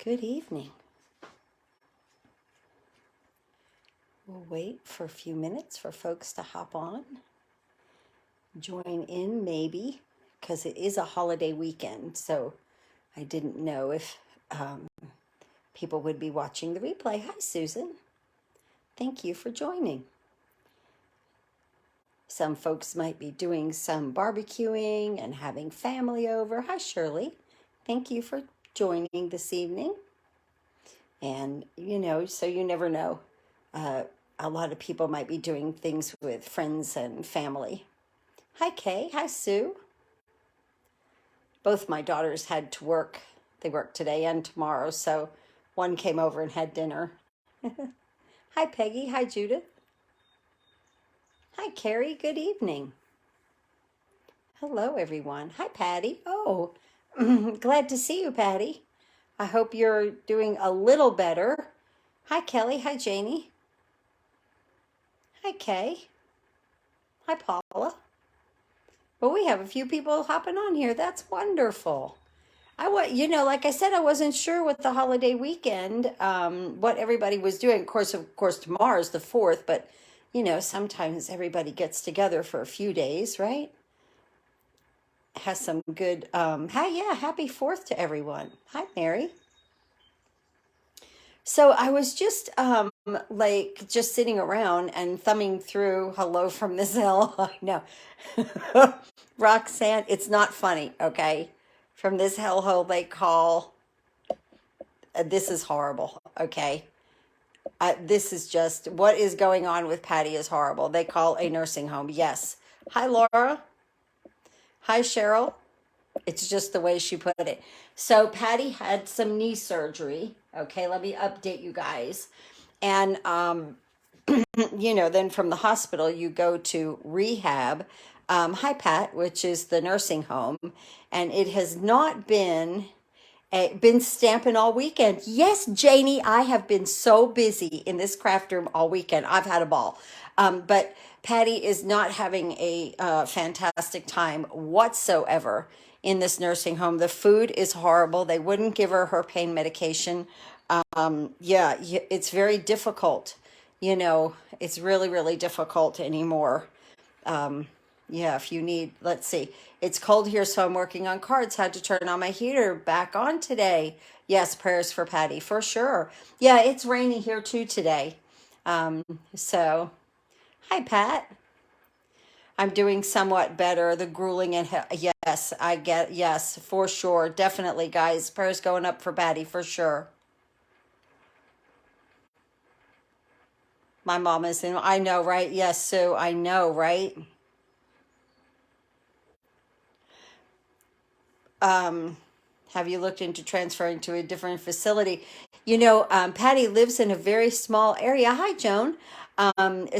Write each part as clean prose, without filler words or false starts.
Good evening. We'll wait for a few minutes for folks to hop on, join in maybe, because it is a holiday weekend, so I didn't know if people would be watching the replay. Hi, Susan. Thank you for joining. Some folks might be doing some barbecuing and having family over. Hi, Shirley. Thank you for joining this evening. And, so you never know. A lot of people might be doing things with friends and family. Hi, Kay. Hi, Sue. Both my daughters had to work. They work today and tomorrow, so one came over and had dinner. Hi, Peggy. Hi, Judith. Hi, Carrie. Good evening. Hello, everyone. Hi, Patty. Oh, glad to see you, Patty. I hope you're doing a little better. Hi, Kelly. Hi, Janie. Hi, Kay. Hi, Paula. Well, we have a few people hopping on here. That's wonderful. Like I said, I wasn't sure with the holiday weekend, what everybody was doing. Of course, tomorrow's the 4th, but sometimes everybody gets together for a few days, right? Has some good, happy 4th to everyone. Hi, Mary. So I was just just sitting around and thumbing through Hello from the Hill. I know. Roxanne, it's not funny, okay? From this hellhole they call, this is horrible, okay? This is just, what is going on with Patty is horrible. They call a nursing home, yes. Hi, Laura. Hi, Cheryl. It's just the way she put it. So Patty had some knee surgery. Okay, let me update you guys. And, then from the hospital, you go to rehab. Hi, Pat, which is the nursing home. And it has not been Stampin' all weekend. Yes, Janie, I have been so busy in this craft room all weekend. I've had a ball. But Patty is not having a fantastic time whatsoever in this nursing home. The food is horrible. They wouldn't give her pain medication. It's very difficult. It's really, really difficult anymore. If you need, let's see. It's cold here, so I'm working on cards. Had to turn on my heater back on today. Yes, prayers for Patty, for sure. Yeah, it's rainy here too today. So, hi, Pat. I'm doing somewhat better. The grueling and yes, yes, for sure. Definitely, guys. Prayers going up for Patty, for sure. My mom is in, I know, right? Yes, Sue, I know, right? Have you looked into transferring to a different facility? Patty lives in a very small area. Hi, Joan.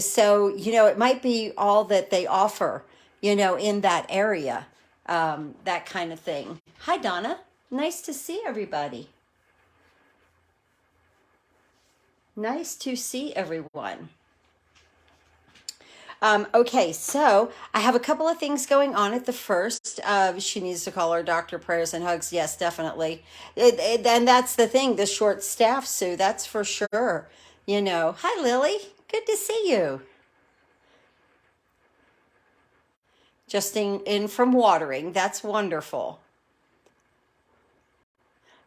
So, it might be all that they offer, in that area, that kind of thing. Hi, Donna. Nice to see everybody. Nice to see everyone. Okay, so I have a couple of things going on at the first. She needs to call her doctor, prayers and hugs. Yes, definitely. And that's the thing, the short staff, Sue, that's for sure. Hi, Lily. Good to see you. Just in from watering. That's wonderful.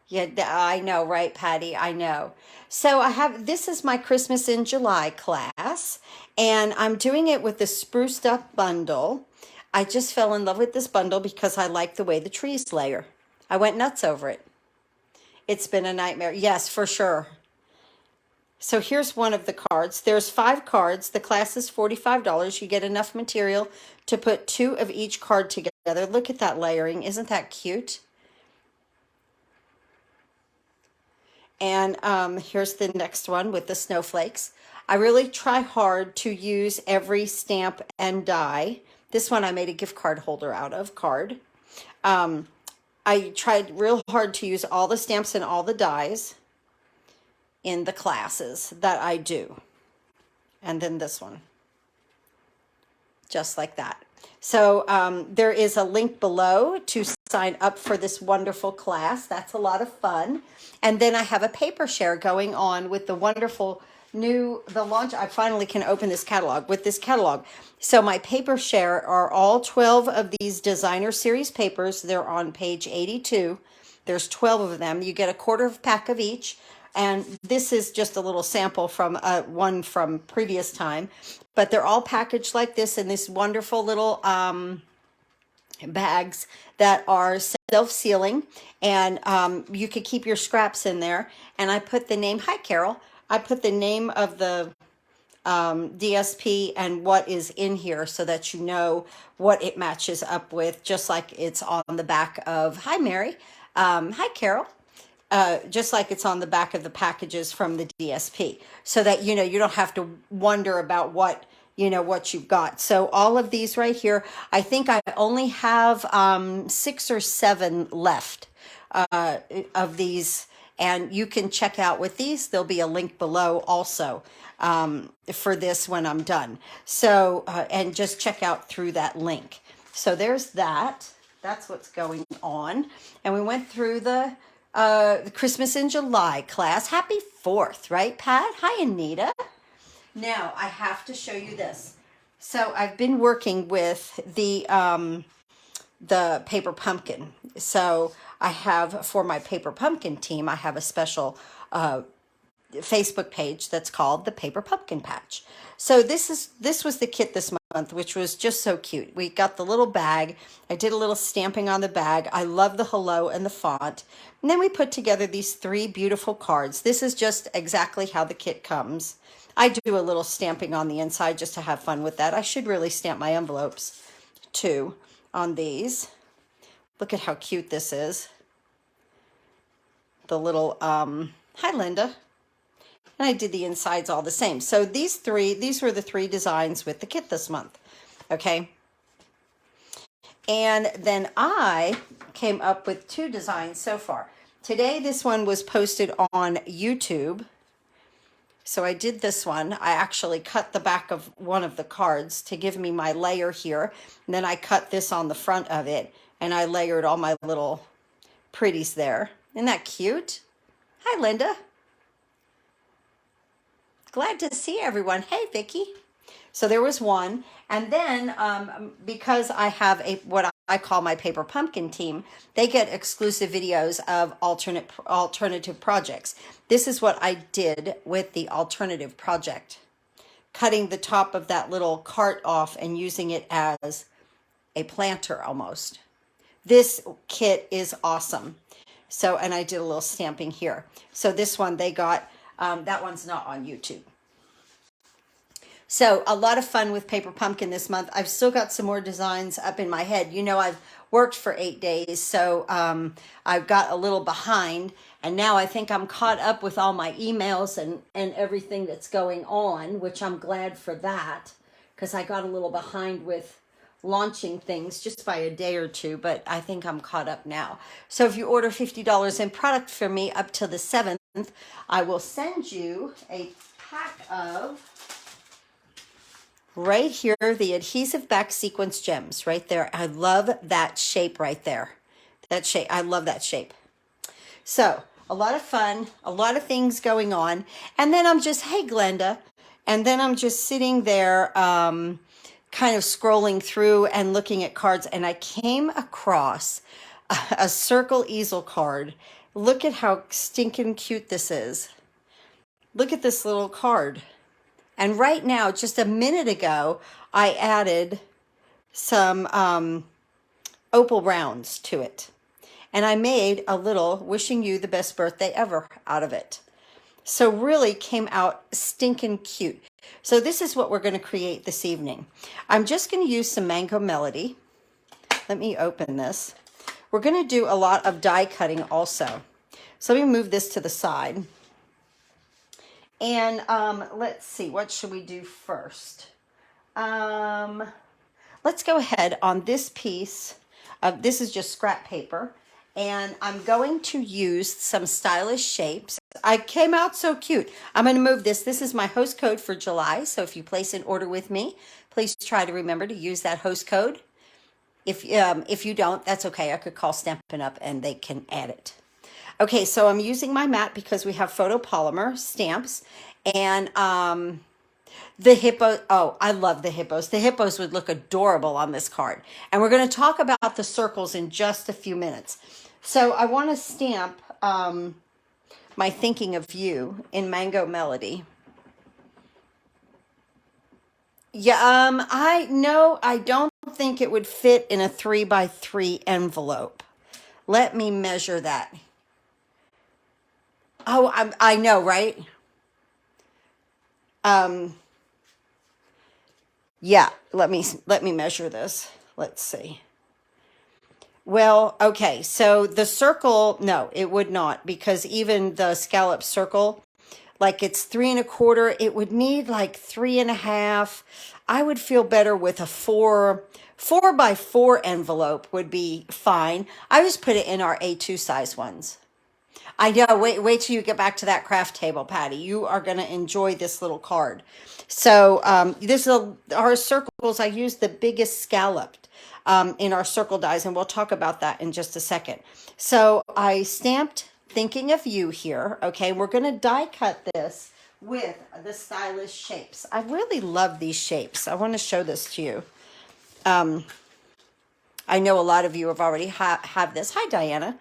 Yeah, I know, right, Patty? I know. So this is my Christmas in July class, and I'm doing it with the Spruced Up bundle. I just fell in love with this bundle because I like the way the trees layer. I went nuts over it. It's been a nightmare. Yes, for sure. So here's one of the cards. There's 5 cards. The class is $45. You get enough material to put 2 of each card together. Look at that layering. Isn't that cute? And here's the next one with the snowflakes. I really try hard to use every stamp and die. This one I made a gift card holder out of card. I tried real hard to use all the stamps and all the dies in the classes that I do. And then this one. Just like that. So there is a link below to sign up for this wonderful class. That's a lot of fun. And then I have a paper share going on with the wonderful the launch. I finally can open this catalog with this catalog. So my paper share are all 12 of these designer series papers. They're on page 82. There's 12 of them. You get a quarter of pack of each. And this is just a little sample from one from previous time. But they're all packaged like this in these wonderful little bags that are self-sealing. And you could keep your scraps in there. And I put the name, hi Carol, I put the name of the DSP and what is in here so that you know what it matches up with, just like it's on the back of, hi Mary, hi Carol, just like it's on the back of the packages from the DSP, so that you know you don't have to wonder about what you've got. So all of these right here, I think I only have 6 or 7 left of these, and you can check out with these. There'll be a link below also for this when I'm done. So and just check out through that link. So there's that. That's what's going on. And we went through the Christmas in July class. Happy 4th, right, Pat? Hi, Anita. Now I have to show you this. So I've been working with the paper pumpkin. So I have, for my paper pumpkin team, I have a special Facebook page that's called the Paper Pumpkin Patch. So this was the kit this month, which was just so cute. We got the little bag. I did a little stamping on the bag. I love the hello and the font. And then we put together these 3 beautiful cards. This is just exactly how the kit comes. I do a little stamping on the inside just to have fun with that. I should really stamp my envelopes too on these. Look at how cute this is. The little, hi Linda. And I did the insides all the same. So these were the 3 designs with the kit this month. Okay. And then I came up with 2 designs so far. Today, this one was posted on YouTube. So I did this one. I actually cut the back of one of the cards to give me my layer here. And then I cut this on the front of it. And I layered all my little pretties there. Isn't that cute? Hi, Linda. Glad to see everyone. Hey, Vicki. So there was one. And then because I have what I call my Paper Pumpkin team, they get exclusive videos of alternative projects. This is what I did with the alternative project. Cutting the top of that little cart off and using it as a planter almost. This kit is awesome. So, and I did a little stamping here. So this one they got, that one's not on YouTube. So a lot of fun with Paper Pumpkin this month. I've still got some more designs up in my head. You know, I've worked for 8 days, so I've got a little behind. And now I think I'm caught up with all my emails and everything that's going on, which I'm glad for that, because I got a little behind with launching things just by a day or 2, but I think I'm caught up now. So if you order $50 in product from me up to the 7th, I will send you a pack of, right here, the Adhesive-Backed Sequins Gems, right there. I love that shape right there. That shape, I love that shape. So a lot of fun, a lot of things going on. And then I'm just, hey Glenda, and then I'm just sitting there kind of scrolling through and looking at cards, and I came across a circle easel card. Look at how stinking cute this is. Look at this little card. And right now, just a minute ago, I added some opal rounds to it. And I made a little wishing you the best birthday ever out of it. So really came out stinking cute. So this is what we're going to create this evening. I'm just going to use some Mango Melody. Let me open this. We're going to do a lot of die cutting also. So let me move this to the side. And let's see, what should we do first? Let's go ahead on this piece. This is just scrap paper. And I'm going to use some stylish shapes. I came out so cute. I'm going to move this. This is my host code for July. So if you place an order with me, please try to remember to use that host code. If you don't, that's okay. I could call Stampin' Up and they can add it. Okay, so I'm using my mat because we have photopolymer stamps. And the hippo, oh, I love the hippos. The hippos would look adorable on this card. And we're going to talk about the circles in just a few minutes. So I want to stamp my Thinking of You in Mango Melody. Yeah, I don't think it would fit in a 3x3 envelope. Let me measure that. Oh, I know, right? Yeah, let me measure this. Let's see. Well, okay, so the circle, no, it would not, because even the scallop circle, like it's 3 1/4, it would need like 3 1/2. I would feel better with a 4x4 envelope would be fine. I just put it in our A2 size ones. I know. Wait till you get back to that craft table, Patty. You are going to enjoy this little card. So this is our circles. I use the biggest scalloped in our circle dies, and we'll talk about that in just a second. So I stamped Thinking of You here. Okay, we're going to die cut this with the stylish shapes. I really love these shapes. I want to show this to you. I know a lot of you have already have this. Hi, Diana.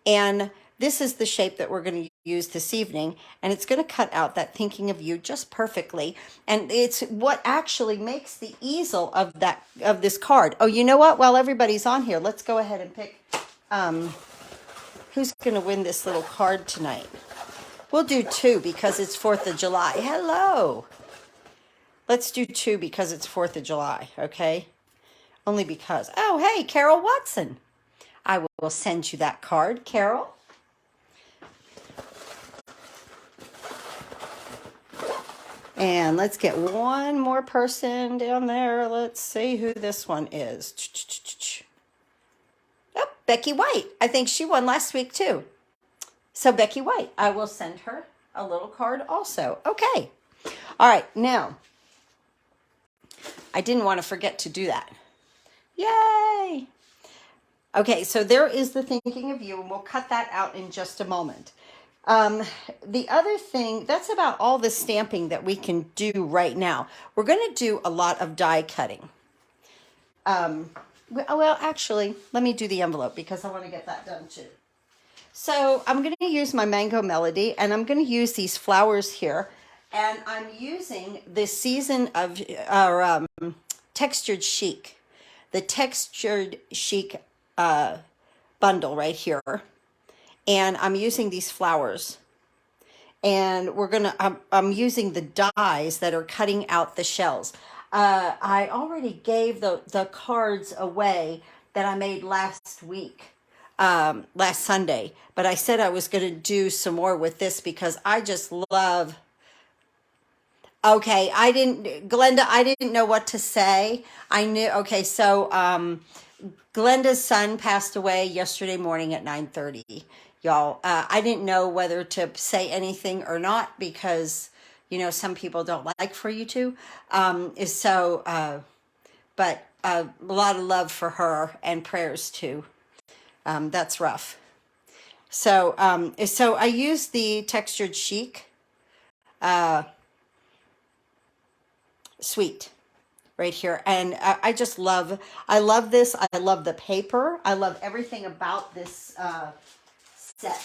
And this is the shape that we're going to use this evening, and it's going to cut out that Thinking of You just perfectly. And it's what actually makes the easel of this card. Oh, you know what? While everybody's on here, let's go ahead and pick who's going to win this little card tonight. We'll do 2 because it's 4th of July. Hello. Let's do 2 because it's 4th of July, okay? Only because. Oh, hey, Carol Watson. I will send you that card, Carol. And let's get one more person down there. Let's see who this one is. Oh, Becky White. I think she won last week too. So Becky White, I will send her a little card also. Okay. All right. Now, I didn't want to forget to do that. Yay. Okay, so there is the Thinking of You, and we'll cut that out in just a moment. The other thing, that's about all the stamping that we can do right now. We're going to do a lot of die cutting. Well, actually, let me do the envelope because I want to get that done too. So I'm going to use my Mango Melody, and I'm going to use these flowers here. And I'm using the season of Textured Chic. The Textured Chic bundle right here. And I'm using these flowers, and I'm using the dies that are cutting out the shells. I already gave the cards away that I made last week, last Sunday, but I said I was going to do some more with this because I just love. Okay, Glenda, I didn't know what to say. I knew, okay, so Glenda's son passed away yesterday morning at 9:30. Y'all, I didn't know whether to say anything or not because, some people don't like for you to. But a lot of love for her and prayers too. That's rough. So I used the Textured Chic Sweet right here, and I love this. I love the paper. I love everything about this set.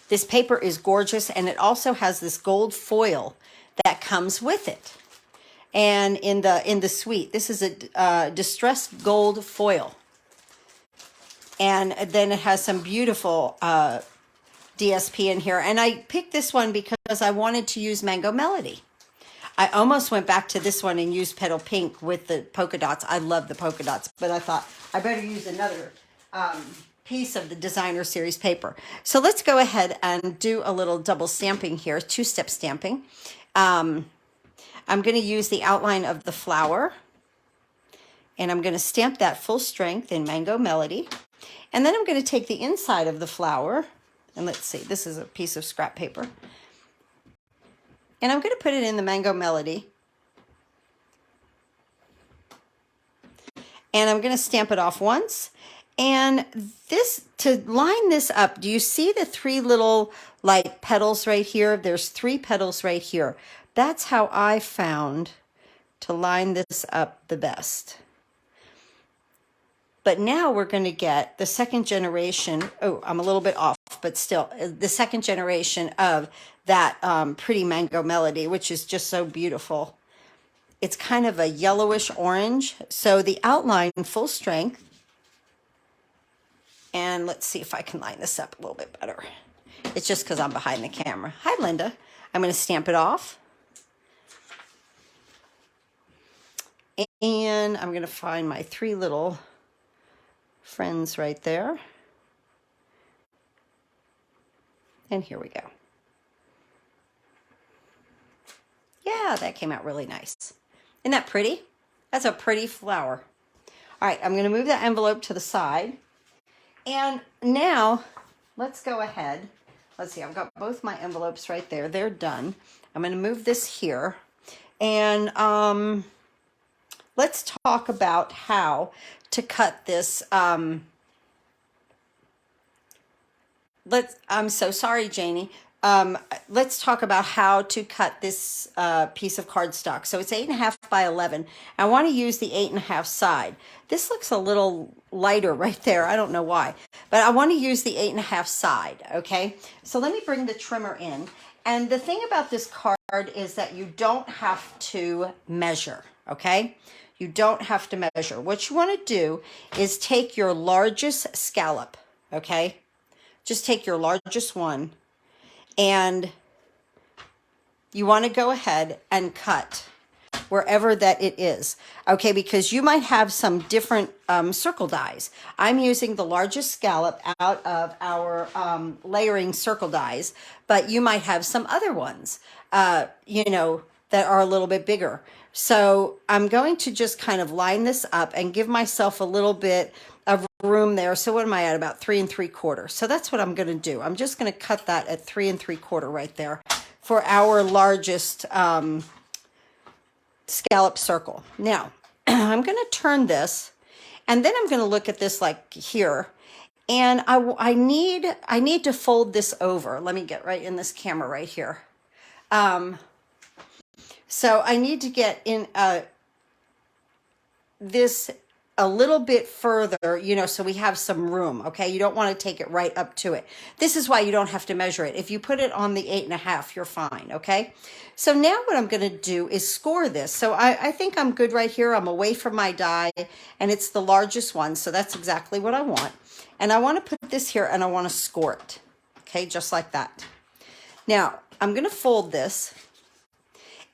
This paper is gorgeous, and it also has this gold foil that comes with it. And in the suite, this is a distressed gold foil, and then it has some beautiful DSP in here. And I picked this one because I wanted to use Mango Melody. I almost went back to this one and used Petal Pink with the polka dots. I love the polka dots, but I thought I better use another piece of the Designer Series paper. So let's go ahead and do a little double stamping here, 2-step stamping. I'm going to use the outline of the flower, and I'm going to stamp that full strength in Mango Melody. And then I'm going to take the inside of the flower, and let's see, this is a piece of scrap paper, and I'm going to put it in the Mango Melody. And I'm going to stamp it off once. And this, to line this up, do you see the three little like petals right here? There's three petals right here. That's how I found to line this up the best. But now we're going to get the second generation. Oh, I'm a little bit off, but still the second generation of that pretty Mango Melody, which is just so beautiful. It's kind of a yellowish orange. So the outline full strength. And let's see if I can line this up a little bit better. It's just because I'm behind the camera. Hi, Linda. I'm going to stamp it off. And I'm going to find my three little friends right there. And here we go. Yeah, that came out really nice. Isn't that pretty? That's a pretty flower. All right, I'm going to move that envelope to the side. And now let's go ahead. Let's see, I've got both my envelopes right there. They're done. I'm going to move this here. And let's talk about how to cut this. I'm so sorry, Janie. Let's talk about how to cut this piece of cardstock. So it's 8.5 by 11. I want to use the 8.5 side. This looks a little lighter right there. I don't know why, but I want to use the 8.5 side. Okay. So let me bring the trimmer in. And the thing about this card is that you don't have to measure. Okay. You don't have to measure. What you want to do is take your largest scallop. Okay. Just take your largest one. And you want to go ahead and cut wherever that it is, okay? Because you might have some different circle dies. I'm using the largest scallop out of our layering circle dies, but you might have some other ones, you know, that are a little bit bigger. So I'm going to just kind of line this up and give myself a little bit of room there. So what am I at? About 3 3/4. So that's what I'm going to do. I'm just going to cut that at 3 3/4 right there for our largest scallop circle. Now I'm going to turn this, and then I'm going to look at this like here, and I need to fold this over. Let me get right in this camera right here. So I need to get in this a little bit further, you know, so we have some room, okay? You don't want to take it right up to it. This is why you don't have to measure it. If you put it on the 8.5, you're fine, okay? So now what I'm going to do is score this. So I think I'm good right here. I'm away from my die, and it's the largest one, so that's exactly what I want. And I want to put this here, and I want to score it, okay, just like that. Now, I'm going to fold this,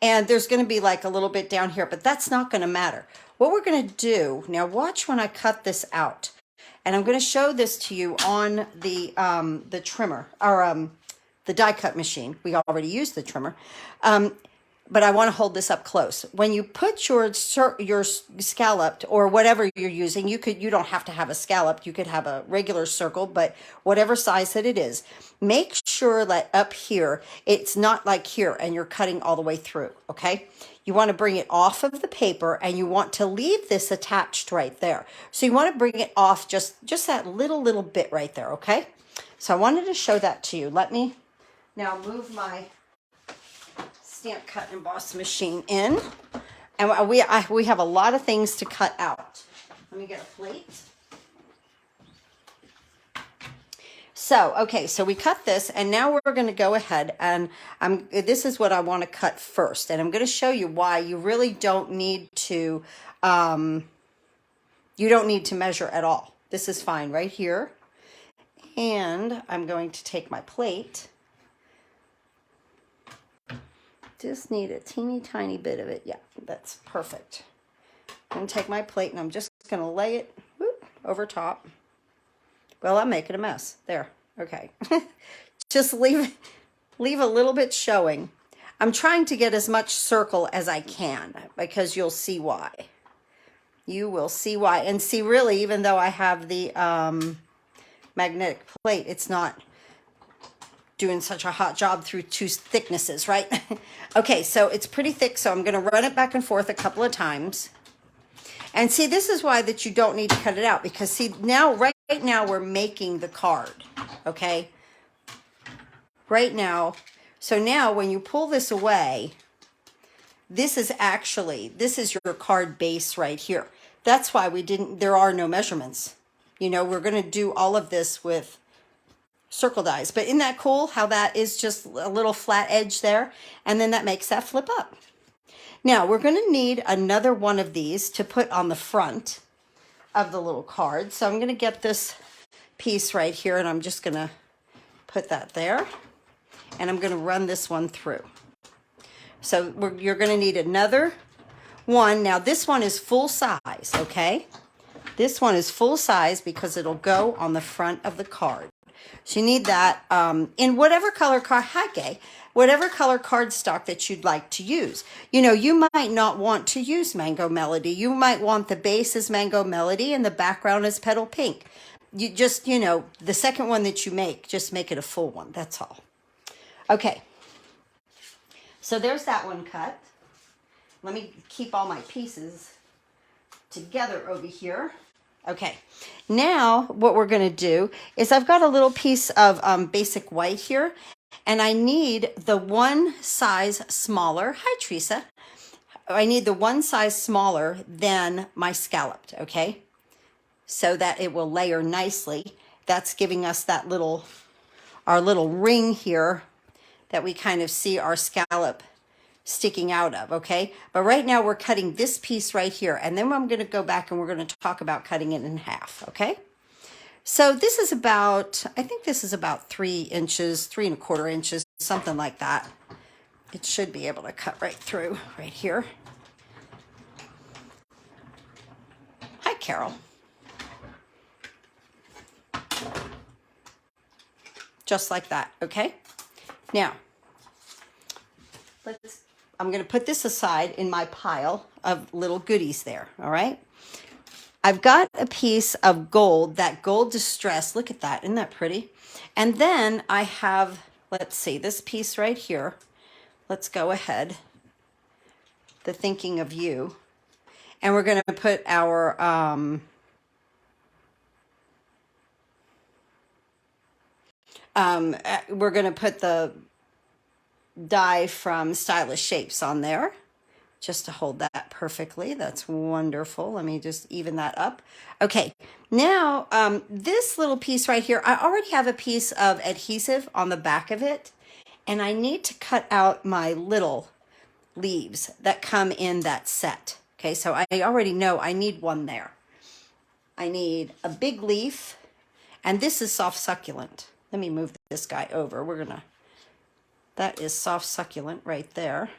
and there's going to be like a little bit down here, but that's not going to matter. What we're going to do, now watch when I cut this out, and I'm going to show this to you on the trimmer, or the die cut machine. We already used the trimmer, but I want to hold this up close. When you put your scalloped or whatever you're using, you don't have to have a scallop. You could have a regular circle, but whatever size that it is, make sure that up here, it's not like here and you're cutting all the way through, okay? You want to bring it off of the paper, and you want to leave this attached right there. So you want to bring it off just that little bit right there, okay? So I wanted to show that to you. Let me now move my Stamp Cut and Emboss machine in. And we have a lot of things to cut out. Let me get a plate. So, okay, so we cut this, and now we're going to go ahead, and this is what I want to cut first. And I'm going to show you why you really don't need to, measure at all. This is fine right here. And I'm going to take my plate. Just need a teeny tiny bit of it. Yeah, that's perfect. I'm going to take my plate, and I'm just going to lay it over top. Well, I'm making a mess. There. Okay. Just leave a little bit showing. I'm trying to get as much circle as I can, because you'll see why. You will see why. And see, really, even though I have the magnetic plate, it's not doing such a hot job through two thicknesses, right? Okay, so it's pretty thick, so I'm going to run it back and forth a couple of times. And see, this is why that you don't need to cut it out, because see, now, right now, we're making the card, okay? Right now. So now when you pull this away, this is your card base right here. That's why there are no measurements. You know, we're going to do all of this with circle dies. But isn't that cool how that is just a little flat edge there? And then that makes that flip up. Now we're going to need another one of these to put on the front of the little card. So I'm going to get this piece right here, and I'm just going to put that there. And I'm going to run this one through. So you're going to need another one. Now this one is full size, okay? This one is full size because it'll go on the front of the card. So you need that in whatever color whatever color cardstock that you'd like to use. You know, you might not want to use Mango Melody. You might want the base as Mango Melody and the background as Petal Pink. You just, you know, the second one that you make, just make it a full one. That's all. Okay. So there's that one cut. Let me keep all my pieces together over here. Okay, now what we're going to do is I've got a little piece of basic white here, and I need the one size smaller. Hi, Teresa. I need the one size smaller than my scalloped, okay, so that it will layer nicely. That's giving us that our little ring here that we kind of see our scallop sticking out of, okay? But right now we're cutting this piece right here, and then I'm going to go back and we're going to talk about cutting it in half, okay? So this is about, I think this is about 3 inches, 3¼ inches, something like that. It should be able to cut right through right here. Hi, Carol. Just like that, okay? Now, I'm going to put this aside in my pile of little goodies there, all right? I've got a piece of gold, that gold distress. Look at that. Isn't that pretty? And then I have, let's see, this piece right here. Let's go ahead. The Thinking of You. And we're going to put our, we're going to put the die from Stylish Shapes on there, just to hold that perfectly. That's wonderful. Let me just even that up. Okay, now this little piece right here, I already have a piece of adhesive on the back of it, and I need to cut out my little leaves that come in that set. Okay, so I already know I need one there. I need a big leaf, and this is soft succulent. Let me move this guy over. That is soft succulent right there.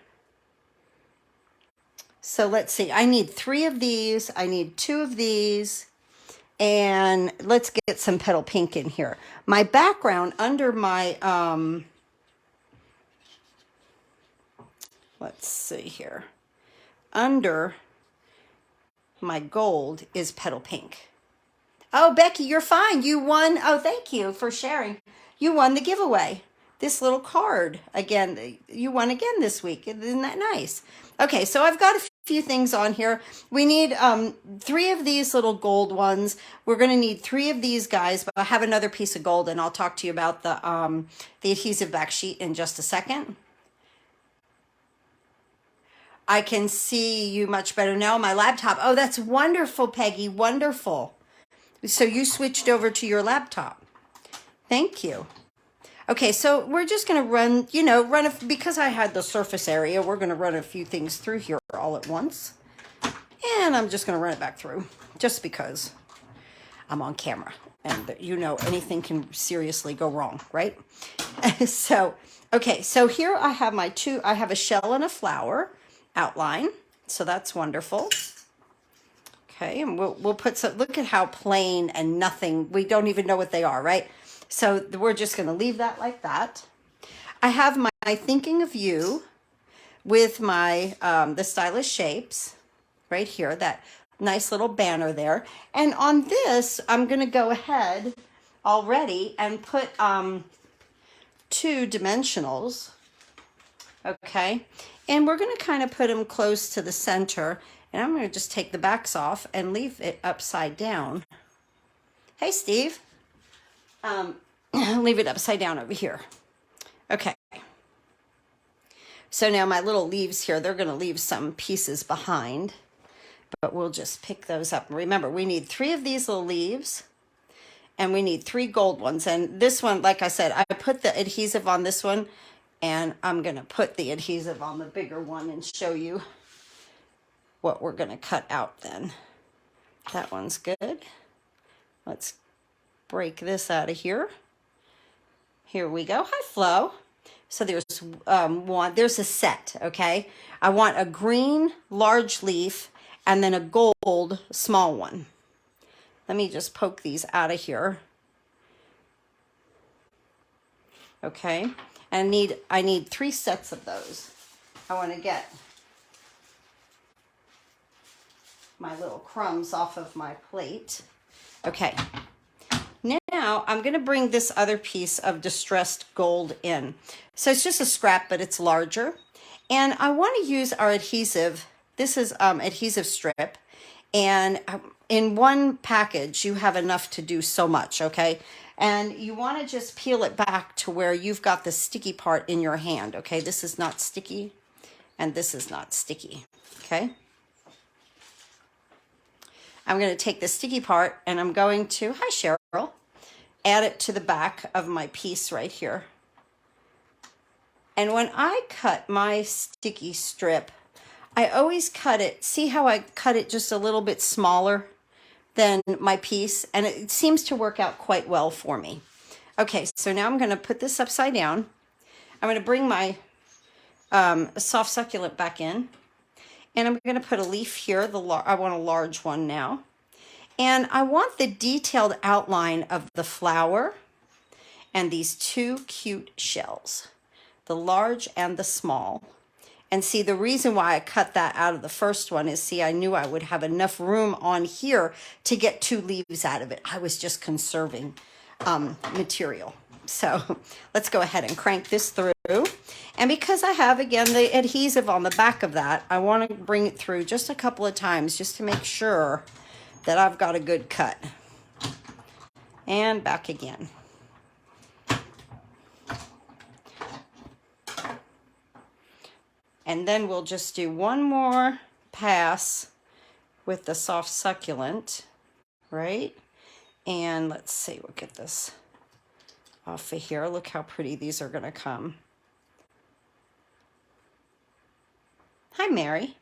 So let's see. I need 3 of these. I need 2 of these. And let's get some Petal Pink in here. My background under my, let's see here. Under my gold is Petal Pink. Oh, Becky, you're fine. You won. Oh, thank you for sharing. You won the giveaway. This little card again. You won again this week. Isn't that nice? Okay, so I've got a few things on here. We need 3 of these little gold ones. We're going to need 3 of these guys, but I have another piece of gold, and I'll talk to you about the adhesive back sheet in just a second. I can see you much better now on my laptop. Oh, that's wonderful, Peggy. Wonderful. So you switched over to your laptop. Thank you. Okay, so we're just going to run, because I had the surface area, we're going to run a few things through here all at once. And I'm just going to run it back through, just because I'm on camera. And, anything can seriously go wrong, right? So, okay, so here I have I have a shell and a flower outline. So that's wonderful. Okay, and we'll put some, look at how plain and nothing, we don't even know what they are, right? So we're just going to leave that like that. I have my Thinking of You with my, the Stylish Shapes right here, that nice little banner there. And on this, I'm going to go ahead already and put 2 dimensionals, okay? And we're gonna kind of put them close to the center, and I'm gonna just take the backs off and leave it upside down. Hey, Steve. Leave it upside down over here. Okay. So now my little leaves here, they're gonna leave some pieces behind, but we'll just pick those up. Remember, we need 3 of these little leaves, and we need 3 gold ones. And this one, like I said, I put the adhesive on this one, and I'm gonna put the adhesive on the bigger one and show you what we're gonna cut out then. That one's good. Let's break this out of here. Here we go. Hi, Flo. So there's there's a set, okay? I want a green large leaf and then a gold small one. Let me just poke these out of here. Okay, and I need 3 sets of those. I want to get my little crumbs off of my plate. Okay, now I'm going to bring this other piece of distressed gold in. So it's just a scrap, but it's larger. And I want to use our adhesive. This is adhesive strip. And in one package, you have enough to do so much, okay? And you want to just peel it back to where you've got the sticky part in your hand, okay? This is not sticky, and this is not sticky, okay? I'm going to take the sticky part, and I'm going to, hi Cheryl, add it to the back of my piece right here. And when I cut my sticky strip, I always cut it, see how I cut it just a little bit smaller than my piece? And it seems to work out quite well for me. Okay, so now I'm going to put this upside down. I'm going to bring my soft succulent back in. And I'm going to put a leaf here. I want a large one now. And I want the detailed outline of the flower and these 2 cute shells, the large and the small. And see, the reason why I cut that out of the first one is, see, I knew I would have enough room on here to get 2 leaves out of it. I was just conserving material. So let's go ahead and crank this through. And because I have, again, the adhesive on the back of that, I want to bring it through just a couple of times just to make sure that I've got a good cut. And back again. And then we'll just do one more pass with the soft succulent, right? And let's see, we'll get this off of here. Look how pretty these are going to come. Hi, Mary.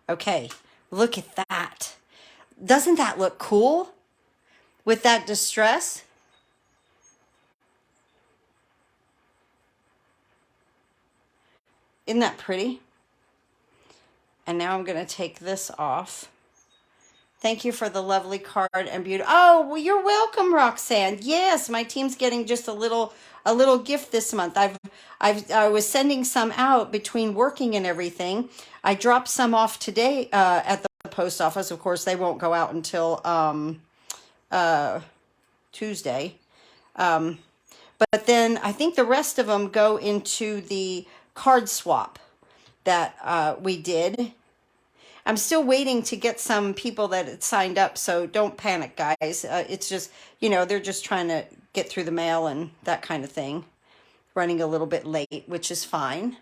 Okay, look at that. Doesn't that look cool with that distress? Isn't that pretty? And now I'm going to take this off. Thank you for the lovely card and beauty. Oh, well, you're welcome, Roxanne. Yes, my team's getting just a little gift this month. I was sending some out between working and everything. I dropped some off today at the post office. Of course, they won't go out until Tuesday. But then I think the rest of them go into the card swap that we did. I'm still waiting to get some people that had signed up, so don't panic, guys. It's just, they're just trying to get through the mail and that kind of thing. Running a little bit late, which is fine.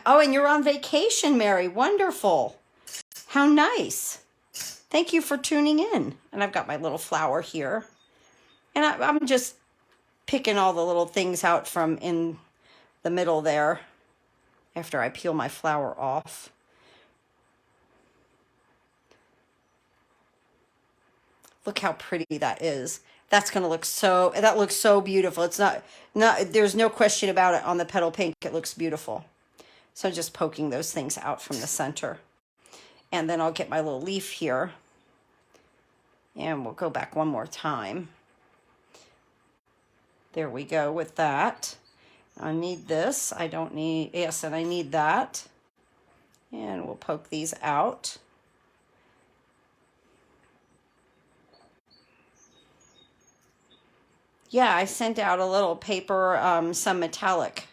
Oh, and you're on vacation, Mary. Wonderful. How nice. Thank you for tuning in. And I've got my little flower here. And I'm just picking all the little things out from in the middle there after I peel my flower off. Look how pretty that is. That's going to look that looks so beautiful. It's not, there's no question about it on the petal pink. It looks beautiful. So just poking those things out from the center. And then I'll get my little leaf here. And we'll go back one more time. There we go with that. I need this. I don't need, yes, and I need that. And we'll poke these out. Yeah, I sent out a little paper, some metallic.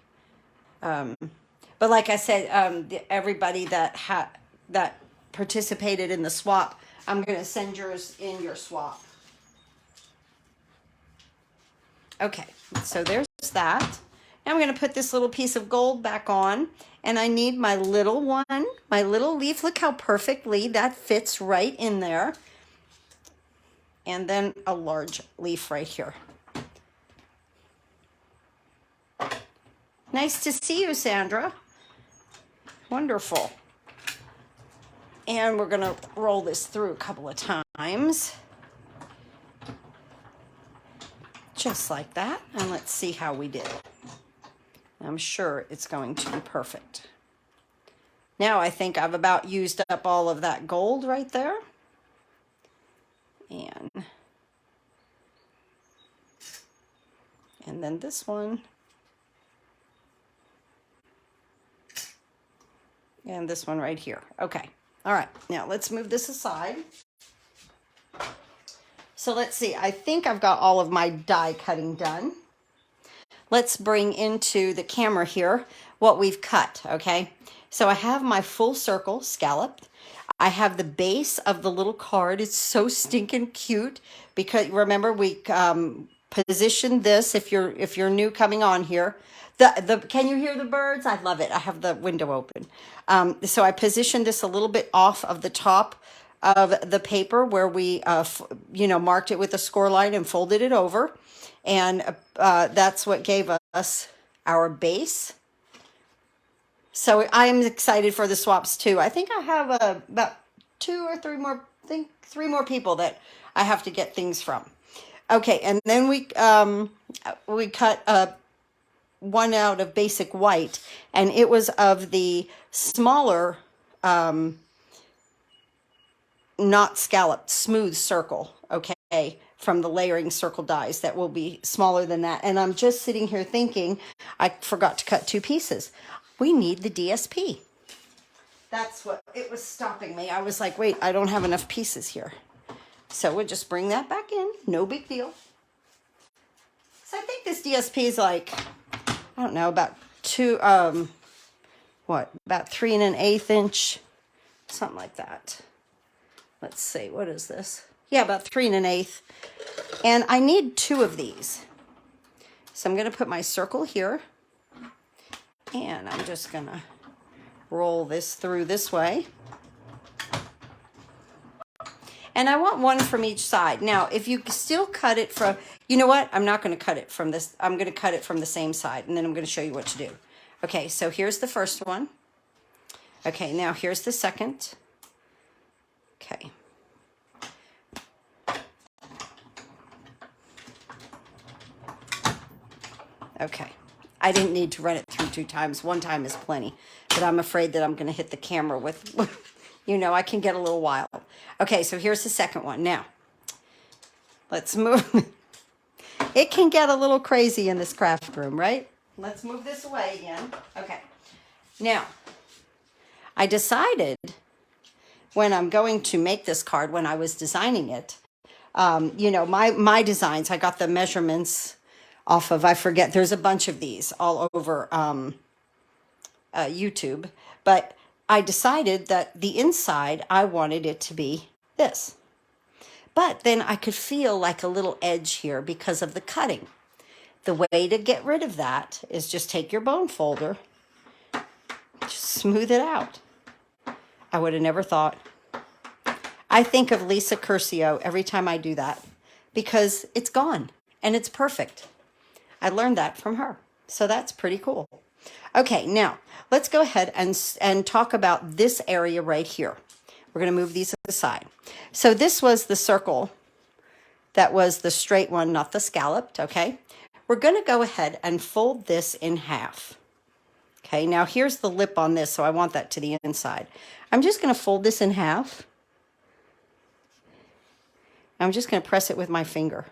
But like I said, everybody that participated in the swap, I'm going to send yours in your swap. Okay, so there's that. Now I'm going to put this little piece of gold back on, and I need my little one, my little leaf. Look how perfectly that fits right in there. And then a large leaf right here. Nice to see you, Sandra. Wonderful. And we're going to roll this through a couple of times. Just like that. And let's see how we did. I'm sure it's going to be perfect. Now I think I've about used up all of that gold right there. And then this one. And this one right here. Okay. All right. Now let's move this aside. So let's see. I think I've got all of my die cutting done. Let's bring into the camera here what we've cut, okay? So I have my full circle scalloped. I have the base of the little card. It's so stinking cute because remember we positioned this if you're new coming on here. Can you hear the birds? I love it. I have the window open. So I positioned this a little bit off of the top of the paper where we marked it with a score line and folded it over. And that's what gave us our base. So I'm excited for the swaps too. I think I have about 2 or 3 more, I think 3 more people that I have to get things from. Okay, and then we cut one out of basic white, and it was of the smaller, not scalloped, smooth circle, okay, from the layering circle dies that will be smaller than that. And I'm just sitting here thinking, I forgot to cut 2 pieces. We need the DSP. That's what, it was stopping me. I was like, wait, I don't have enough pieces here. So we'll just bring that back in, no big deal. So I think this DSP is like, I don't know, about about 3 1/8 inch, something like that. Let's see, what is this? Yeah, about 3 1/8. And I need 2 of these. So I'm going to put my circle here. And I'm just going to roll this through this way. And I want 1 from each side. Now, if you still cut it from, you know what? I'm not going to cut it from this. I'm going to cut it from the same side. And then I'm going to show you what to do. Okay, so here's the first one. Okay, now here's the second. Okay. Okay. I didn't need to run it through 2 times. 1 time is plenty. But I'm afraid that I'm going to hit the camera with, I can get a little wild. Okay, so here's the second one. Now, let's move. It can get a little crazy in this craft room, right? Let's move this away again. Okay. Now, I decided when I'm going to make this card, when I was designing it, my designs, I got the measurements off of, I forget, there's a bunch of these all over YouTube, but I decided that the inside, I wanted it to be this. But then I could feel like a little edge here because of the cutting. The way to get rid of that is just take your bone folder, just smooth it out. I would have never thought. I think of Lisa Curcio every time I do that because it's gone and it's perfect. I learned that from her. So that's pretty cool. Okay, now let's go ahead and talk about this area right here. We're going to move these aside. So this was the circle. That was the straight one, not the scalloped, okay? We're going to go ahead and fold this in half. Okay, now here's the lip on this, so I want that to the inside. I'm just going to fold this in half. I'm just going to press it with my finger.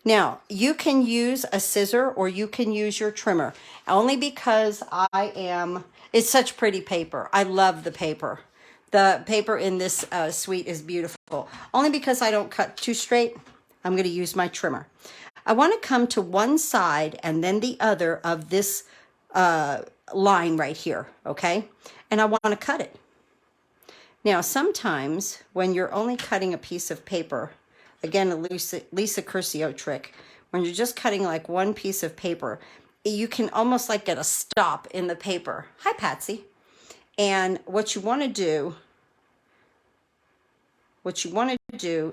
Now, you can use a scissor or you can use your trimmer, only because it's such pretty paper. I love the paper. The paper in this suite is beautiful. Only because I don't cut too straight, I'm going to use my trimmer. I want to come to one side and then the other of this line right here, okay? And I want to cut it. Now, sometimes when you're only cutting a piece of paper, again, a Lisa Curcio trick, when you're just cutting like one piece of paper, you can almost like get a stop in the paper. Hi, Patsy. And what you want to do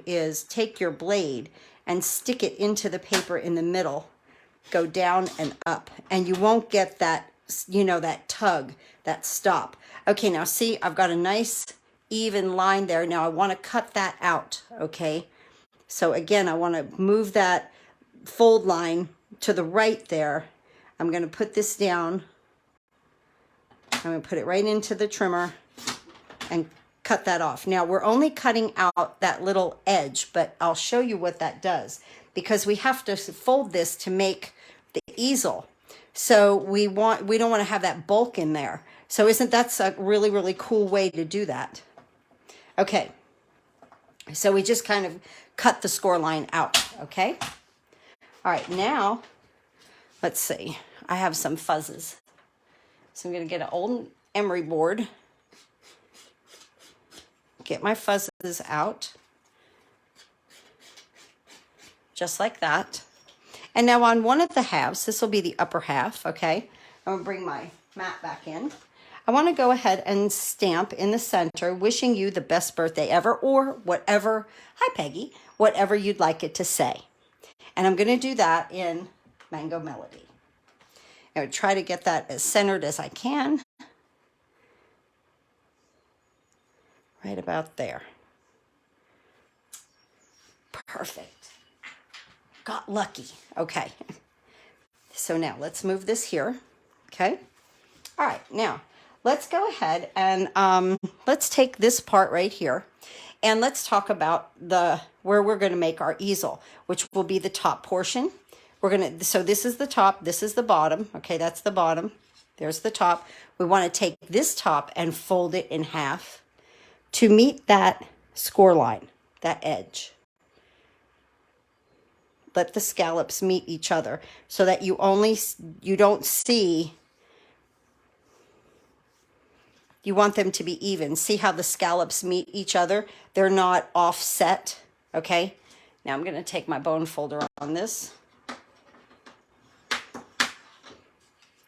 is take your blade and stick it into the paper in the middle, go down and up, and you won't get that, you know, that tug, that stop. Okay, now see, I've got a nice even line there. Now I want to cut that out, okay? So again, I want to move that fold line to the right there. I'm going to put this down. I'm going to put it right into the trimmer and cut that off. Now we're only cutting out that little edge, but I'll show you what that does because we have to fold this to make the easel. So we don't want to have that bulk in there. So isn't that a really, really cool way to do that? Okay. So we just kind of cut the score line out, okay? All right, now let's see. I have some fuzzes. So I'm going to get an old emery board. Get my fuzzes out. Just like that. And now on one of the halves, this will be the upper half, okay? I'm going to bring my mat back in. I want to go ahead and stamp in the center, wishing you the best birthday ever, or whatever, hi Peggy, whatever you'd like it to say. And I'm going to do that in Mango Melody. I would try to get that as centered as I can. Right about there. Perfect. Got lucky. Okay. So now let's move this here. Okay. All right. Now let's go ahead and let's take this part right here and let's talk about where we're going to make our easel, which will be the top portion. So this is the top, this is the bottom. Okay, that's the bottom. There's the top. We want to take this top and fold it in half to meet that score line, that edge. Let the scallops meet each other so that you don't see, you want them to be even. See how the scallops meet each other? They're not offset, okay? Now I'm going to take my bone folder on this.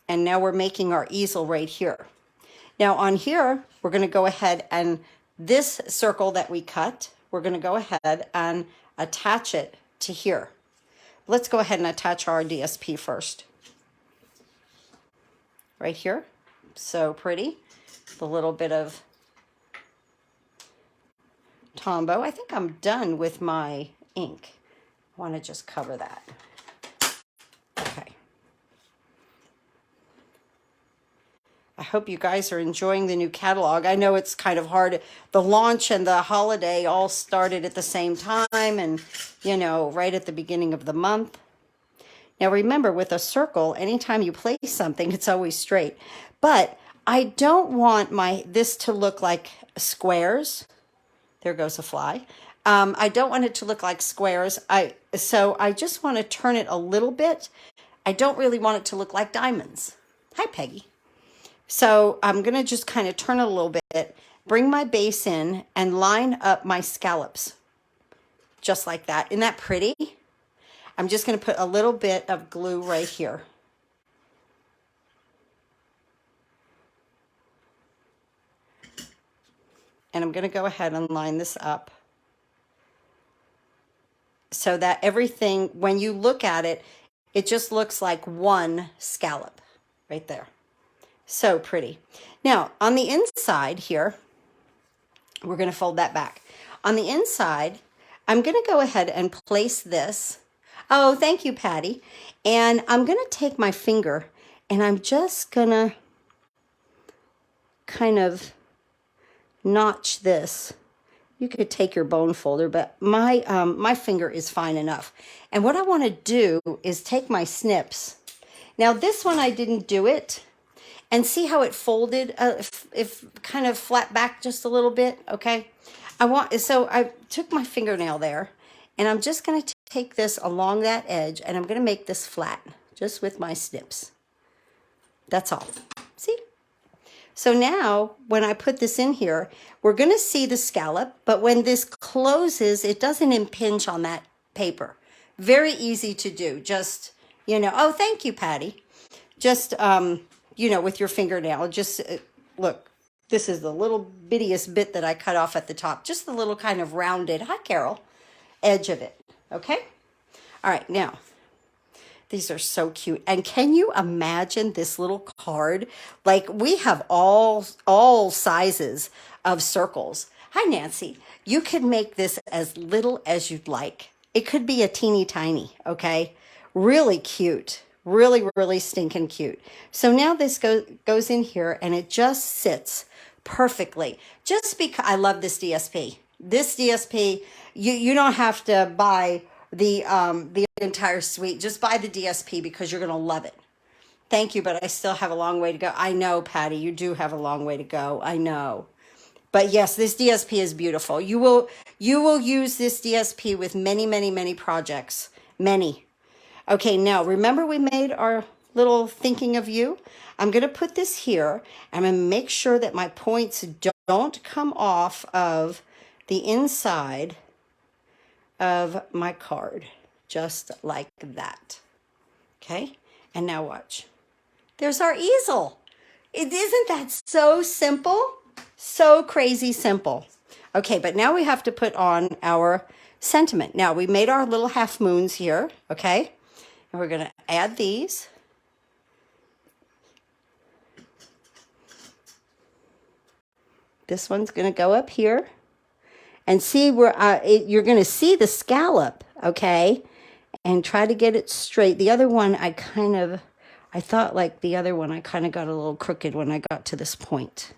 And now we're making our easel right here. Now on here, we're going to go ahead and this circle that we cut, we're going to go ahead and attach it to here. Let's go ahead and attach our DSP first. Right here. So pretty. A little bit of Tombow. I think I'm done with my ink. I want to just cover that. Okay. I hope you guys are enjoying the new catalog. I know it's kind of hard. The launch and the holiday all started at the same time and, you know, right at the beginning of the month. Now remember, with a circle, anytime you place something, it's always straight. But I don't want this to look like squares. There goes a fly. I don't want it to look like squares. So I just want to turn it a little bit. I don't really want it to look like diamonds. Hi, Peggy. So I'm going to just kind of turn it a little bit, bring my base in, and line up my scallops. Just like that. Isn't that pretty? I'm just going to put a little bit of glue right here. And I'm going to go ahead and line this up so that everything, when you look at it, it just looks like one scallop right there. So pretty. Now, on the inside here, we're going to fold that back. On the inside, I'm going to go ahead and place this. Oh, thank you, Patty. And I'm going to take my finger and I'm just going to kind of notch this. You could take your bone folder, but my finger is fine enough. And what I want to do is take my snips. Now, this one I didn't do it. And see how it folded, if kind of flat back just a little bit, okay? So I took my fingernail there, and I'm just going to take this along that edge and I'm going to make this flat just with my snips. That's all. See? So now when I put this in here, we're going to see the scallop, but when this closes, it doesn't impinge on that paper. Very easy to do. Just, you know, oh, thank you, Patty. Just, you know, with your fingernail, just look, this is the little bittiest bit that I cut off at the top. Just the little kind of rounded, hi, Carol, edge of it. Okay? All right, now, these are so cute. And can you imagine this little card? Like, we have all sizes of circles. Hi, Nancy. You could make this as little as you'd like. It could be a teeny tiny, okay? Really cute. Really, really stinking cute. So now this goes in here and it just sits perfectly. Just because I love this DSP. This DSP, you don't have to buy the entire suite. Just buy the DSP because you're going to love it. Thank you, but I still have a long way to go. I know, Patty, you do have a long way to go. I know. But yes, this DSP is beautiful. You will use this DSP with many, many, many projects. Many. Okay, now remember we made our little thinking of you? I'm going to put this here. I'm going to make sure that my points don't come off of the inside of my card. Just like that. Okay, and now watch. There's our easel. Isn't that so simple? So crazy simple. Okay, but now we have to put on our sentiment. Now we made our little half moons here, okay? And we're going to add these. This one's going to go up here. And see where you're going to see the scallop, okay? And try to get it straight. The other one, I thought like the other one, I kind of got a little crooked when I got to this point.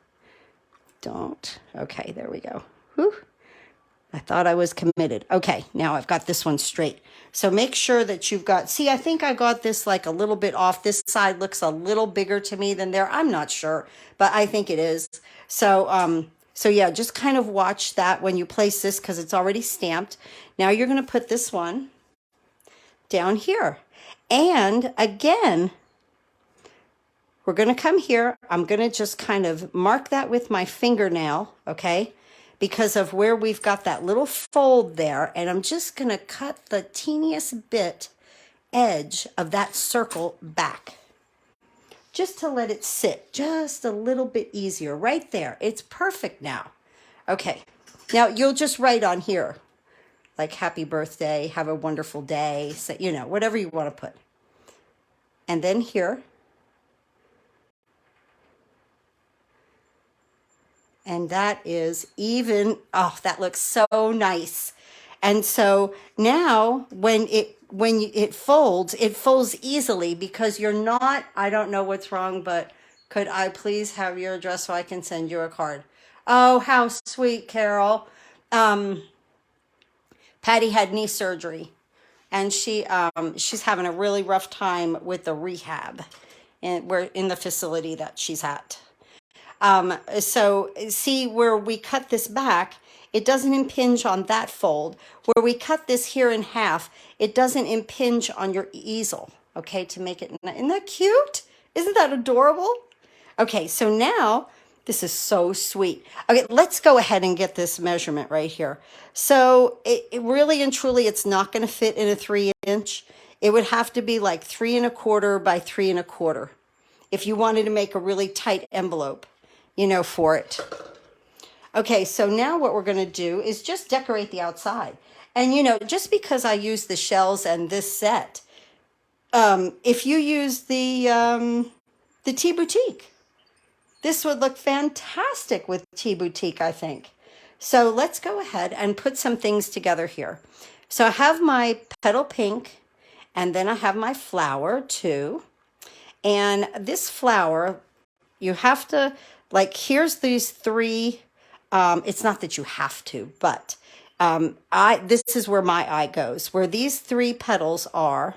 Don't. Okay, there we go. Whew. I thought I was committed. Okay, now I've got this one straight. So make sure that you've got, see, I think I got this like a little bit off. This side looks a little bigger to me than there. I'm not sure, but I think it is. So yeah, just kind of watch that when you place this because it's already stamped. Now you're going to put this one down here. And again, we're going to come here. I'm going to just kind of mark that with my fingernail, okay? Because of where we've got that little fold there. And I'm just going to cut the teeniest bit edge of that circle back. Just to let it sit just a little bit easier right there. It's perfect now. Okay, now you'll just write on here, like happy birthday, have a wonderful day, so, you know, whatever you want to put. And then here. And that is even, oh, that looks so nice. And so now when it folds easily because you're not, I don't know what's wrong, but could I please have your address so I can send you a card? Oh, how sweet, Carol. Patty had knee surgery and she's having a really rough time with the rehab and we're in the facility that she's at. So see where we cut this back, it doesn't impinge on that fold. Where we cut this here in half, it doesn't impinge on your easel, okay, to make it, isn't that cute? Isn't that adorable? Okay, so now, this is so sweet. Okay, let's go ahead and get this measurement right here. So it really and truly, it's not going to fit in a 3-inch. It would have to be like 3 1/4 by 3 1/4 if you wanted to make a really tight envelope, you know, for it. Okay, so now what we're going to do is just decorate the outside. And, you know, just because I use the shells and this set, if you use the Tea Boutique, this would look fantastic with Tea Boutique, I think. So let's go ahead and put some things together here. So I have my petal pink, and then I have my flower too. And this flower, you have to, like, here's these three. It's not that you have to, but this is where my eye goes. Where these 3 petals are,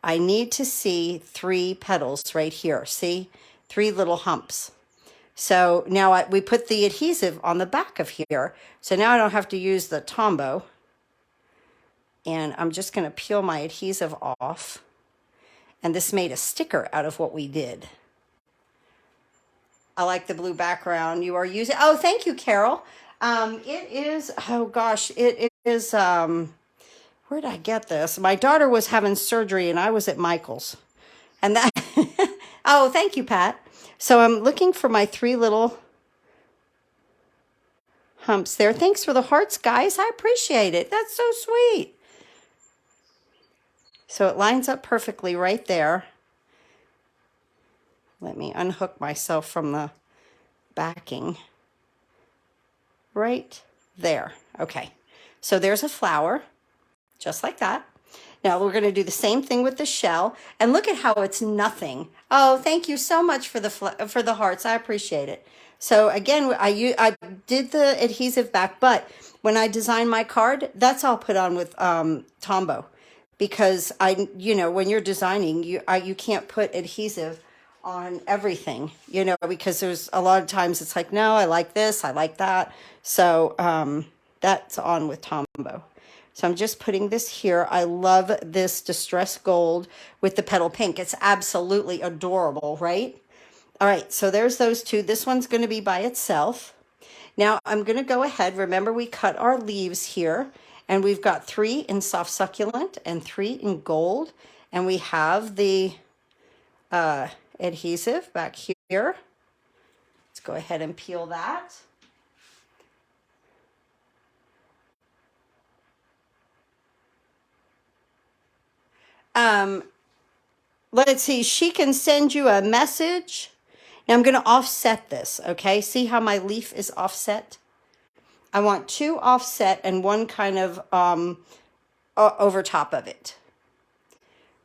I need to see 3 petals right here. See? 3 little humps. So now we put the adhesive on the back of here. So now I don't have to use the Tombow And I'm just going to peel my adhesive off. And this made a sticker out of what we did. I like the blue background you are using. Oh, thank you, Carol. It is, oh gosh, it is, where did I get this? My daughter was having surgery and I was at Michael's. And that, oh, thank you, Pat. So I'm looking for my 3 little humps there. Thanks for the hearts, guys. I appreciate it. That's so sweet. So it lines up perfectly right there. Let me unhook myself from the backing. Right there. Okay. So there's a flower, just like that. Now we're going to do the same thing with the shell, and look at how it's nothing. Oh, thank you so much for the hearts. I appreciate it. So again, I did the adhesive back, but when I design my card, that's all put on with Tombow, because when you're designing, you can't put adhesive on everything, because there's a lot of times it's like, no, I like this, I like that. So that's on with Tombow. So I'm just putting this here. I love this distress gold with the petal pink. It's absolutely adorable, right? All right, so there's those 2. This one's going to be by itself. Now I'm going to go ahead. Remember, we cut our leaves here, and we've got 3 in soft succulent and 3 in gold. And we have the adhesive back here. Let's go ahead and peel that. Let's see, she can send you a message. Now I'm going to offset this, okay? See how my leaf is offset? I want 2 offset and 1 kind of over top of it.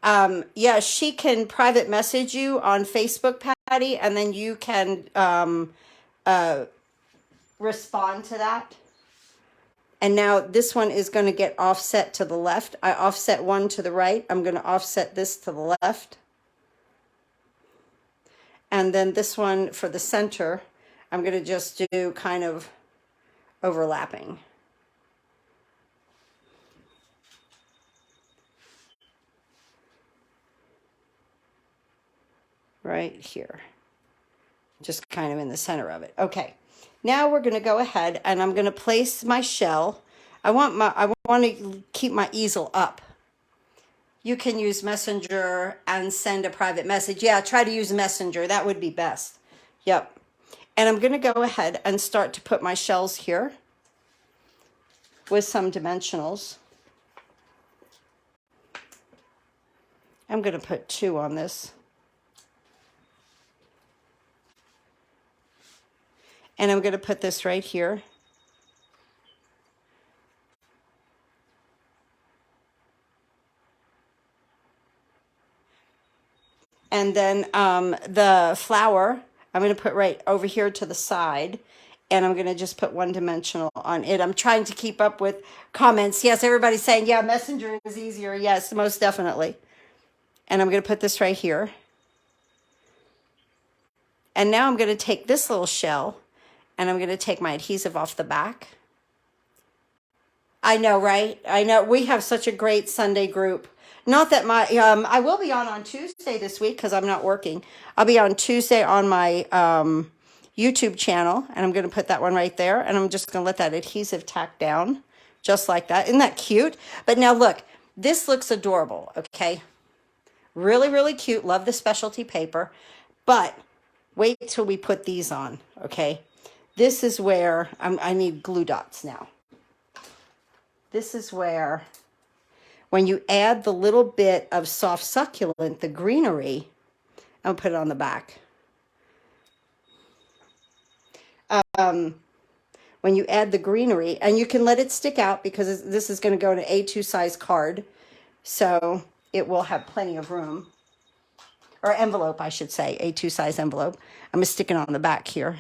Yeah, she can private message you on Facebook, Patty, and then you can respond to that. And now this one is going to get offset to the left. I offset 1 to the right. I'm going to offset this to the left. And then this one for the center, I'm going to just do kind of overlapping. Right here. Just kind of in the center of it. Okay. Now we're going to go ahead and I'm going to place my shell. I want to keep my easel up. You can use Messenger and send a private message. Yeah, try to use Messenger. That would be best. Yep. And I'm going to go ahead and start to put my shells here with some dimensionals. I'm going to put 2 on this. And I'm going to put this right here. And then the flower, I'm going to put right over here to the side. And I'm going to just put 1 dimensional on it. I'm trying to keep up with comments. Yes, everybody's saying, yeah, Messenger is easier. Yes, most definitely. And I'm going to put this right here. And now I'm going to take this little shell and I'm going to take my adhesive off the back. I know, right? I know. We have such a great Sunday group. Not that my, I will be on Tuesday this week because I'm not working. I'll be on Tuesday on my YouTube channel, and I'm going to put that one right there, and I'm just going to let that adhesive tack down just like that. Isn't that cute? But now look, this looks adorable, okay? Really, really cute. Love the specialty paper. But wait till we put these on, okay? This is where I need glue dots now. This is where, when you add the little bit of soft succulent, the greenery, I'll put it on the back. When you add the greenery, and you can let it stick out because this is going to go in an A2 size card, so it will have plenty of room. Or envelope, I should say, A2 size envelope. I'm going to stick it on the back here.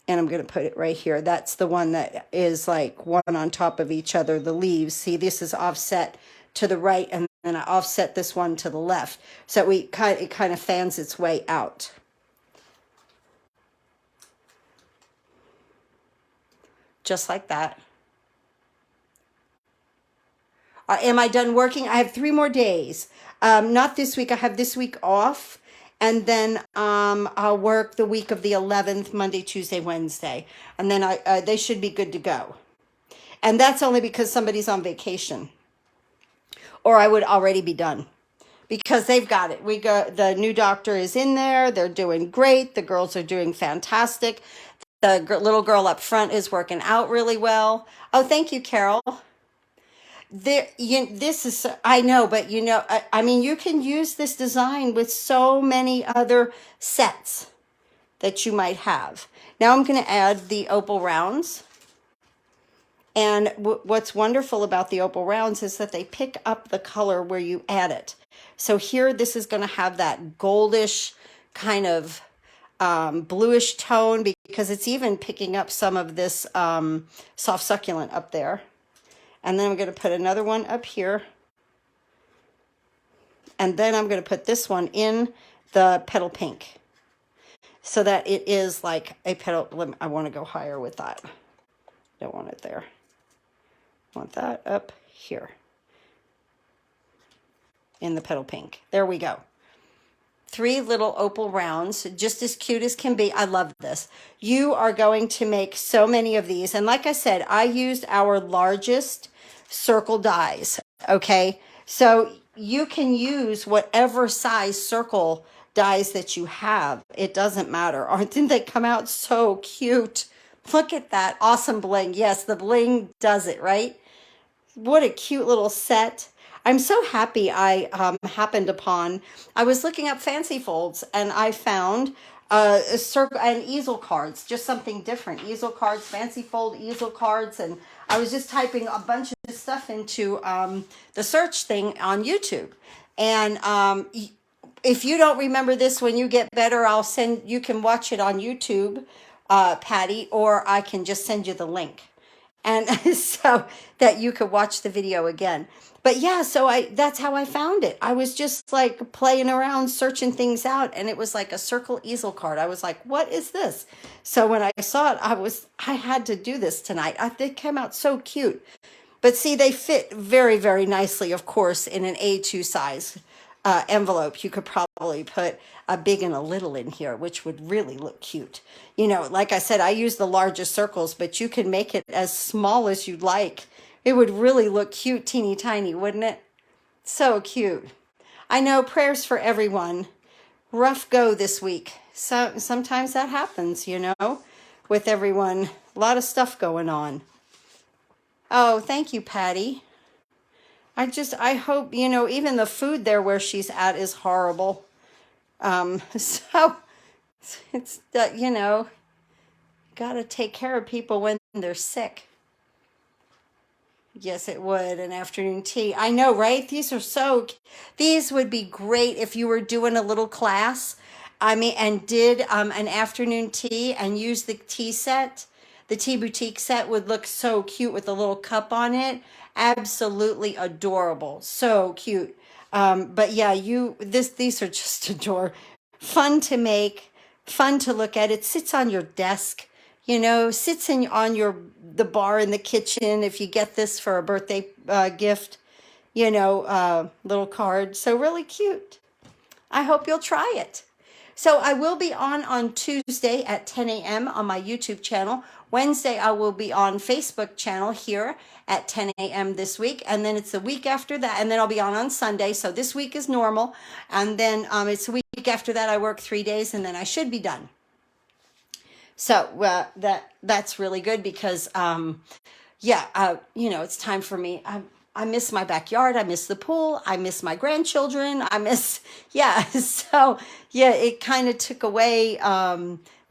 And I'm going to put it right here. That's the one that is like one on top of each other, the leaves. See, this is offset to the right, and then I offset this one to the left. So it kind of fans its way out. Just like that. Am I done working? I have 3 more days. Not this week. I have this week off. And then I'll work the week of the 11th, Monday, Tuesday, Wednesday. And then they should be good to go. And that's only because somebody's on vacation. Or I would already be done. Because they've got it. The new doctor is in there. They're doing great. The girls are doing fantastic. The little girl up front is working out really well. Oh, thank you, Carol. This is, I know, but I mean, you can use this design with so many other sets that you might have. Now I'm going to add the opal rounds. And what's wonderful about the opal rounds is that they pick up the color where you add it. So here, this is going to have that goldish kind of bluish tone, because it's even picking up some of this soft succulent up there. And then I'm going to put another one up here. And then I'm going to put this one in the petal pink, so that it is like a petal. I want to go higher with that. Don't want it there. I want that up here in the petal pink. There we go. 3 little opal rounds, just as cute as can be. I love this. You are going to make so many of these. And like I said, I used our largest circle dies, okay? So you can use whatever size circle dies that you have. It doesn't matter. Didn't they come out so cute? Look at that awesome bling. Yes, the bling does it, right? What a cute little set. I'm so happy I happened upon, I was looking up fancy folds and I found a circle and easel cards, just something different. Easel cards, fancy fold easel cards. And I was just typing a bunch of stuff into the search thing on YouTube. And if you don't remember this, when you get better, you can watch it on YouTube, Patty, or I can just send you the link. And so that you could watch the video again. But yeah, so that's how I found it. I was just like playing around, searching things out, and it was like a circle easel card. I was like, what is this? So when I saw it, I had to do this tonight. They came out so cute. But see, they fit very, very nicely, of course, in an A2 size envelope. You could probably put a big and a little in here, which would really look cute. Like I said, I use the largest circles, but you can make it as small as you'd like. It would really look cute, teeny tiny, wouldn't it? So cute. I know, prayers for everyone. Rough go this week. So sometimes that happens, with everyone. A lot of stuff going on. Oh, thank you, Patty. I hope, even the food there where she's at is horrible. So it's, got to take care of people when they're sick. Yes, it would. An afternoon tea. I know, right? These would be great if you were doing a little class. And did an afternoon tea and use the tea set. The tea boutique set would look so cute with a little cup on it. Absolutely adorable. So cute. But yeah, these are just adorable. Fun to make, fun to look at. It sits on your desk, sits on the bar in the kitchen if you get this for a birthday gift, little card. So really cute. I hope you'll try it. So I will be on Tuesday at 10 a.m. on my YouTube channel. Wednesday, I will be on Facebook channel here at 10 a.m. this week. And then it's the week after that. And then I'll be on Sunday. So this week is normal. And then it's the week after that. I work 3 days and then I should be done. So that's really good because, it's time for me. I miss my backyard. I miss the pool. I miss my grandchildren. So it kind of took away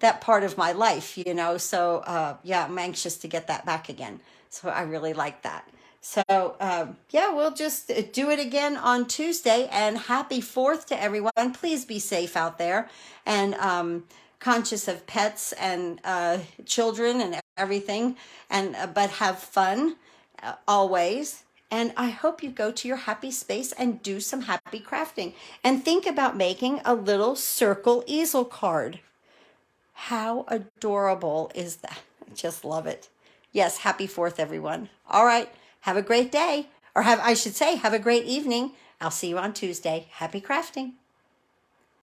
that part of my life, So, I'm anxious to get that back again. So I really like that. So, we'll just do it again on Tuesday. And happy 4th to everyone. Please be safe out there and conscious of pets and children and everything. But have fun always. And I hope you go to your happy space and do some happy crafting. And think about making a little circle easel card. How adorable is that? I just love it. Yes, happy 4th, everyone. All right. Have a great day. or I should say, have a great evening. I'll see you on Tuesday. Happy crafting.